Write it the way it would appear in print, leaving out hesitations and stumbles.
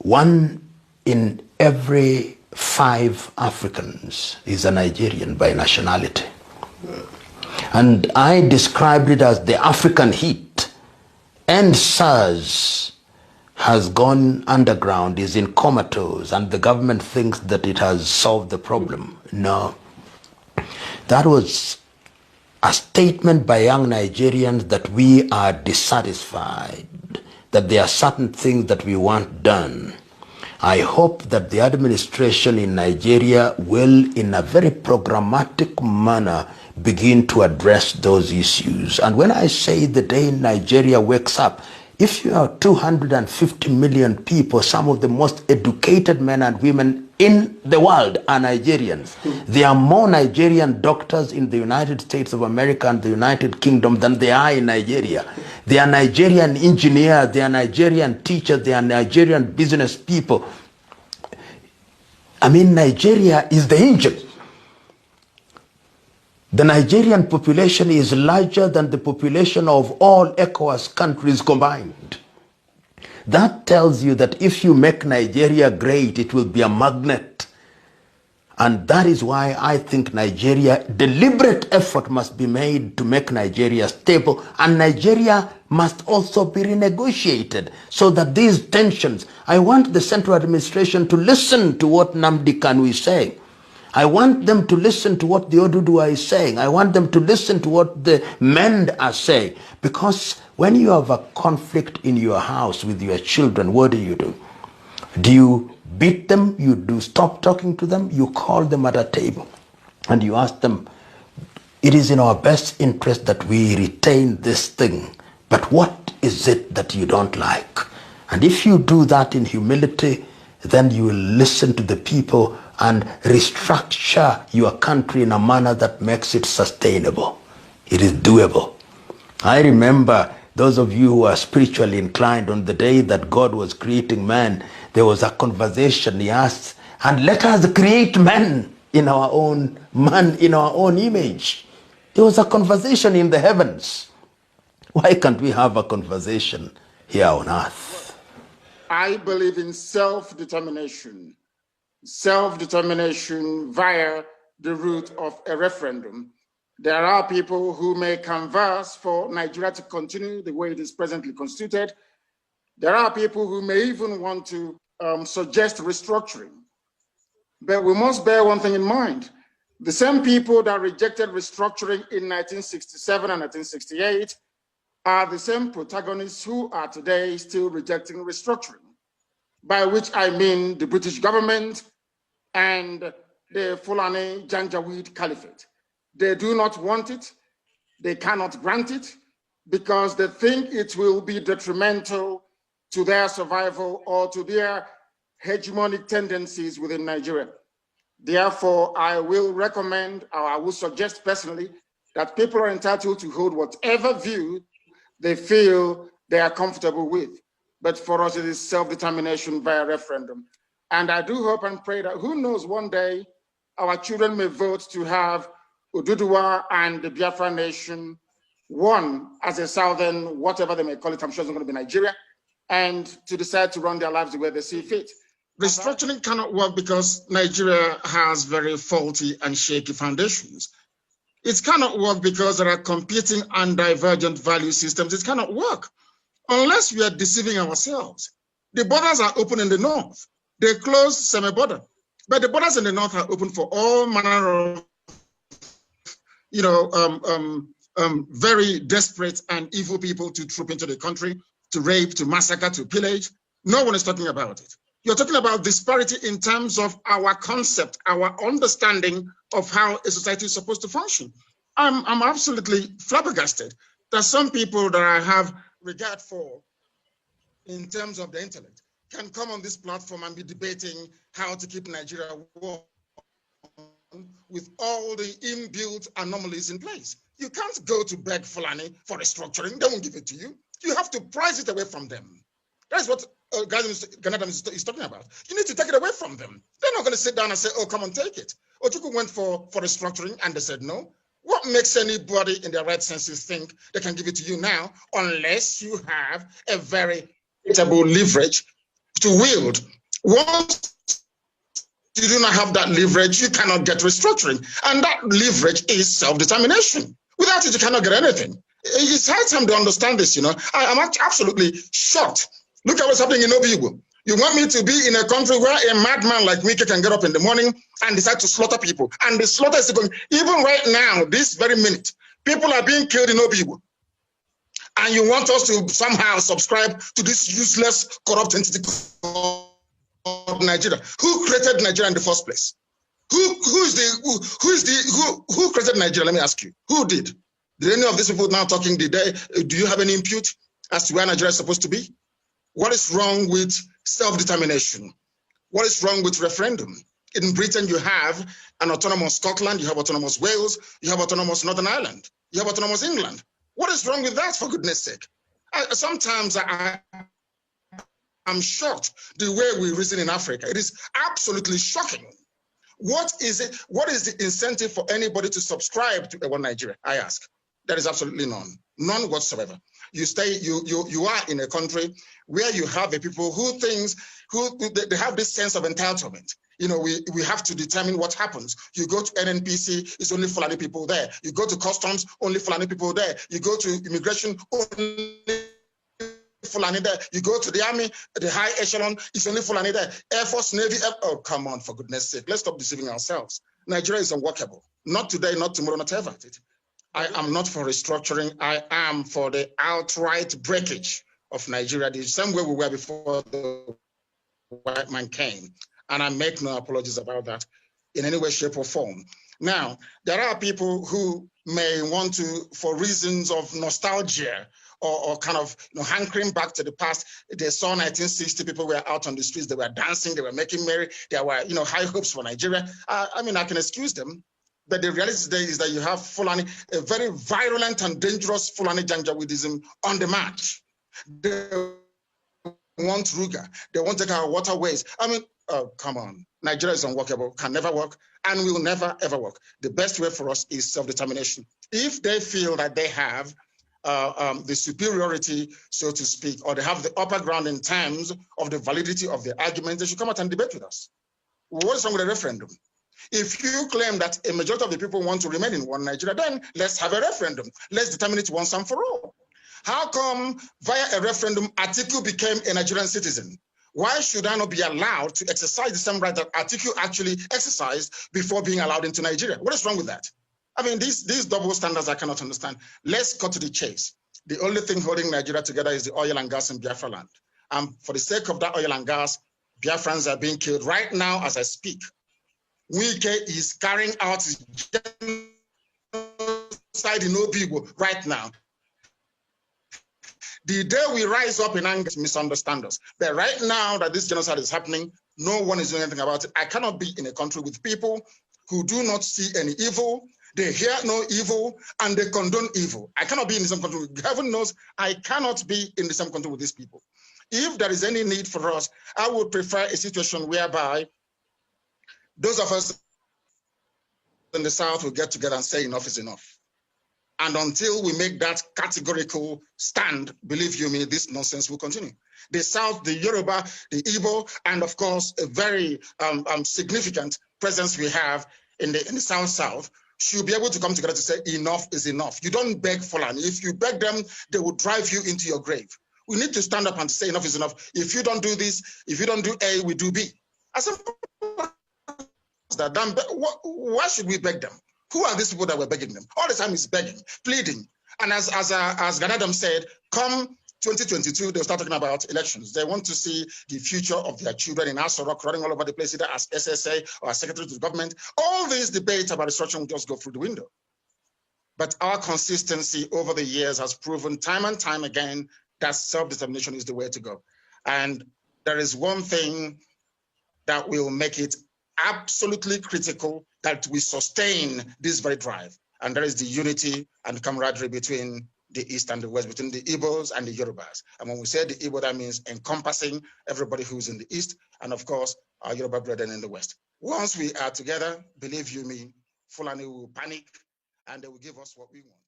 1 in every 5 Africans is a Nigerian by nationality. And I described it as the African heat. And SARS has gone underground, is in comatose, and the government thinks that it has solved the problem. No. That was a statement by young Nigerians that we are dissatisfied, that there are certain things that we want done. I hope that the administration in Nigeria will, in a very programmatic manner, begin to address those issues. And when I say the day Nigeria wakes up, if you have 250 million people, some of the most educated men and women in the world are Nigerians. There are more Nigerian doctors in the United States of America and the United Kingdom than there are in Nigeria. There are Nigerian engineers, there are Nigerian teachers, there are Nigerian business people. I mean, Nigeria is the engine. The Nigerian population is larger than the population of all ECOWAS countries combined. That tells you that if you make Nigeria great, it will be a magnet. And that is why I think deliberate effort must be made to make Nigeria stable, and Nigeria must also be renegotiated so that these tensions, I want the central administration to listen to what Nnamdi Kanu is saying. I want them to listen to what the Oduduwas is saying. I want them to listen to what the men are saying. Because when you have a conflict in your house with your children, what do? Do you beat them? You do stop talking to them? You call them at a table and you ask them, it is in our best interest that we retain this thing, but what is it that you don't like? And if you do that in humility, then you will listen to the people and restructure your country in a manner that makes it sustainable. It is doable. I remember those of you who are spiritually inclined, on the day that God was creating man, there was a conversation. He asked, and let us create man in our own image. There was a conversation in the heavens. Why can't we have a conversation here on earth? I believe in self-determination. Self-determination via the route of a referendum. There are people who may canvass for Nigeria to continue the way it is presently constituted. There are people who may even want to suggest restructuring. But we must bear one thing in mind. The same people that rejected restructuring in 1967 and 1968 are the same protagonists who are today still rejecting restructuring, by which I mean the British government and the Fulani Janjaweed Caliphate. They do not want it, they cannot grant it, because they think it will be detrimental to their survival or to their hegemonic tendencies within Nigeria. Therefore, I will recommend, or I will suggest personally, that people are entitled to hold whatever view they feel they are comfortable with. But for us, it is self-determination via referendum. And I do hope and pray that, who knows, one day our children may vote to have Oduduwas and the Biafra nation, one as a southern, whatever they may call it, I'm sure it's not going to be Nigeria, and to decide to run their lives the way they see fit. Restructuring cannot work because Nigeria has very faulty and shaky foundations. It cannot work because there are competing and divergent value systems. It cannot work unless we are deceiving ourselves. The borders are open in the north. They closed semi-border, but the borders in the north are open for all manner of, very desperate and evil people to troop into the country, to rape, to massacre, to pillage. No one is talking about it. You're talking about disparity in terms of our concept, our understanding of how a society is supposed to function. I'm absolutely flabbergasted that some people that I have regard for in terms of the intellect can come on this platform and be debating how to keep Nigeria warm with all the inbuilt anomalies in place. You can't go to beg Fulani for restructuring. They won't give it to you. You have to price it away from them. That's what Ganadam is talking about. You need to take it away from them. They're not going to sit down and say, oh, come and take it. Atiku went for restructuring and they said no. What makes anybody in their right senses think they can give it to you now unless you have a very equitable leverage to wield Once you do not have that leverage, you cannot get restructuring. And that leverage is self-determination. Without it, you cannot get anything. It's hard time to understand this, I'm absolutely shocked. Look at what's happening in Obibo. You want me to be in a country where a madman like Wike can get up in the morning and decide to slaughter people. And the slaughter is going, even right now, this very minute, people are being killed in Obibo. And you want us to somehow subscribe to this useless, corrupt entity called Nigeria? Who created Nigeria in the first place? Who created Nigeria? Let me ask you. Who did? Did any of these people now talking, do you have any input as to where Nigeria is supposed to be? What is wrong with self-determination? What is wrong with referendum? In Britain, you have an autonomous Scotland, you have autonomous Wales, you have autonomous Northern Ireland, you have autonomous England. What is wrong with that, for goodness sake? Sometimes I'm shocked the way we reason in Africa. It is absolutely shocking. What is it? What is the incentive for anybody to subscribe to One Nigeria? I ask. There is absolutely none, none whatsoever. You are in a country where you have the people who they have this sense of entitlement. We have to determine what happens. You go to NNPC, it's only Fulani people there. You go to customs, only Fulani people there. You go to immigration, only Fulani there. You go to the army, the high echelon, it's only Fulani there. Air Force, Navy, oh, come on, for goodness sake. Let's stop deceiving ourselves. Nigeria is unworkable. Not today, not tomorrow, not ever. I am not for restructuring. I am for the outright breakage of Nigeria, the same way we were before the white man came. And I make no apologies about that in any way, shape, or form. Now, there are people who may want to, for reasons of nostalgia or kind of hankering back to the past, they saw 1960, people were out on the streets, they were dancing, they were making merry, there were high hopes for Nigeria. I mean, I can excuse them, but the reality today is that you have Fulani, a very virulent and dangerous Fulani Janjaweedism on the march. They want Ruga, they want to take our waterways. I mean, oh, come on. Nigeria is unworkable, can never work, and will never, ever work. The best way for us is self-determination. If they feel that they have the superiority, so to speak, or they have the upper ground in terms of the validity of the argument, they should come out and debate with us. What is wrong with a referendum? If you claim that a majority of the people want to remain in one Nigeria, then let's have a referendum. Let's determine it once and for all. How come via a referendum, Atiku became a Nigerian citizen? Why should I not be allowed to exercise the same right that Atiku actually exercised before being allowed into Nigeria? What is wrong with that? I mean, these double standards I cannot understand. Let's cut to the chase. The only thing holding Nigeria together is the oil and gas in Biafra land. And for the sake of that oil and gas, Biafrans are being killed right now as I speak. Wike is carrying out his genocide in Obibo right now. The day we rise up in anger, misunderstand us. But right now that this genocide is happening, no one is doing anything about it. I cannot be in a country with people who do not see any evil, they hear no evil, and they condone evil. I cannot be in the same country. Heaven knows I cannot be in the same country with these people. If there is any need for us, I would prefer a situation whereby those of us in the South will get together and say enough is enough. And until we make that categorical stand, believe you me, this nonsense will continue. The South, the Yoruba, the Igbo, and of course, a very significant presence we have in the South should be able to come together to say enough is enough. You don't beg Fulani. If you beg them, they will drive you into your grave. We need to stand up and say enough is enough. If you don't do this, if you don't do A, we do B. As simple as that. Why should we beg them? Who are these people that were begging them? All the time is begging, pleading. And as Ganadam said, come 2022, they'll start talking about elections. They want to see the future of their children in Asorok running all over the place, either as SSA or as secretary to the government. All these debates about restructuring will just go through the window. But our consistency over the years has proven time and time again that self-determination is the way to go. And there is one thing that will make it absolutely critical that we sustain this very drive. And there is the unity and camaraderie between the East and the West, between the Igbos and the Yorubas. And when we say the Igbo, that means encompassing everybody who's in the East and of course, our Yoruba brethren in the West. Once we are together, believe you me, Fulani will panic and they will give us what we want.